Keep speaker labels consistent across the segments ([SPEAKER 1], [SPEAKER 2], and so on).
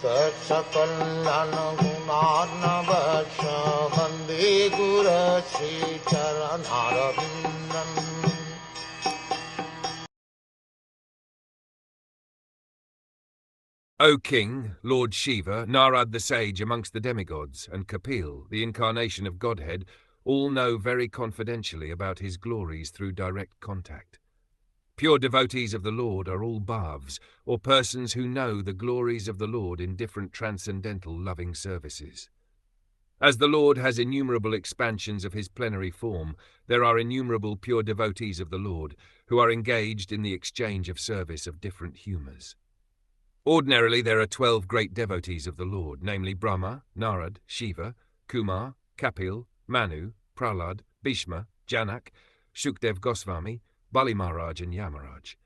[SPEAKER 1] Sakal Gunar Vande Guru Sri Charanaravindan.
[SPEAKER 2] O King, Lord Shiva, Narad the sage amongst the demigods, and Kapil, the incarnation of Godhead, all know very confidentially about his glories through direct contact. Pure devotees of the Lord are all bhavs, or persons who know the glories of the Lord in different transcendental loving services. As the Lord has innumerable expansions of his plenary form, there are innumerable pure devotees of the Lord who are engaged in the exchange of service of different humours. Ordinarily there are 12 great devotees of the Lord, namely Brahma, Narad, Shiva, Kumar, Kapil, Manu, Prahlad, Bhishma, Janak, Shukdev Goswami, Bali Maharaj and Yamaraj.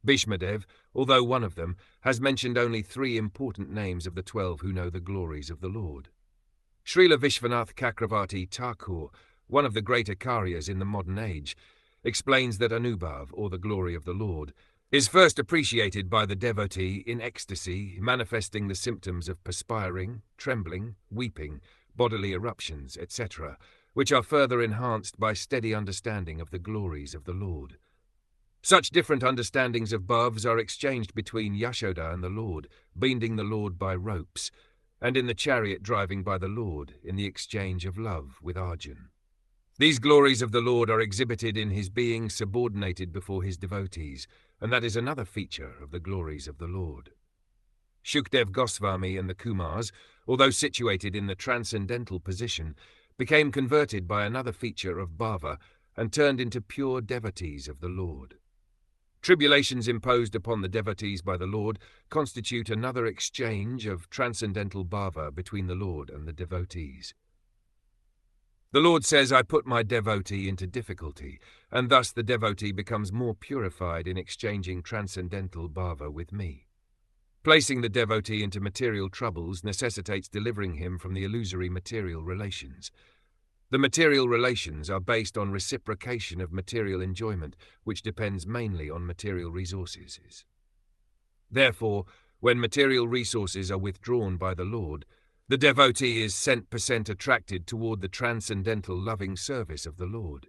[SPEAKER 2] Bhishmadev, although one of them, has mentioned only 3 important names of the 12 who know the glories of the Lord. Srila Vishwanath Chakravarti Thakur, one of the great Acharyas in the modern age, explains that Anubhav, or the glory of the Lord, is first appreciated by the devotee in ecstasy, manifesting the symptoms of perspiring, trembling, weeping, bodily eruptions, etc., which are further enhanced by steady understanding of the glories of the Lord. Such different understandings of bhavs are exchanged between Yashoda and the Lord, binding the Lord by ropes, and in the chariot driving by the Lord, in the exchange of love with Arjun. These glories of the Lord are exhibited in his being subordinated before his devotees, and that is another feature of the glories of the Lord. Shukdev Goswami and the Kumars, although situated in the transcendental position, became converted by another feature of bhava and turned into pure devotees of the Lord. Tribulations imposed upon the devotees by the Lord constitute another exchange of transcendental bhava between the Lord and the devotees. The Lord says, I put my devotee into difficulty, and thus the devotee becomes more purified in exchanging transcendental bhava with me. Placing the devotee into material troubles necessitates delivering him from the illusory material relations. The material relations are based on reciprocation of material enjoyment, which depends mainly on material resources. Therefore, when material resources are withdrawn by the Lord, the devotee is % attracted toward the transcendental loving service of the Lord.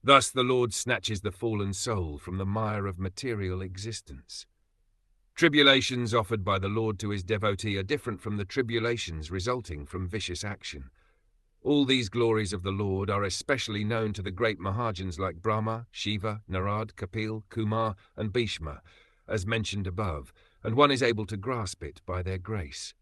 [SPEAKER 2] Thus the Lord snatches the fallen soul from the mire of material existence. Tribulations offered by the Lord to his devotee are different from the tribulations resulting from vicious action. All these glories of the Lord are especially known to the great Mahajans like Brahma, Shiva, Narad, Kapil, Kumar, and Bhishma, as mentioned above, and one is able to grasp it by their grace.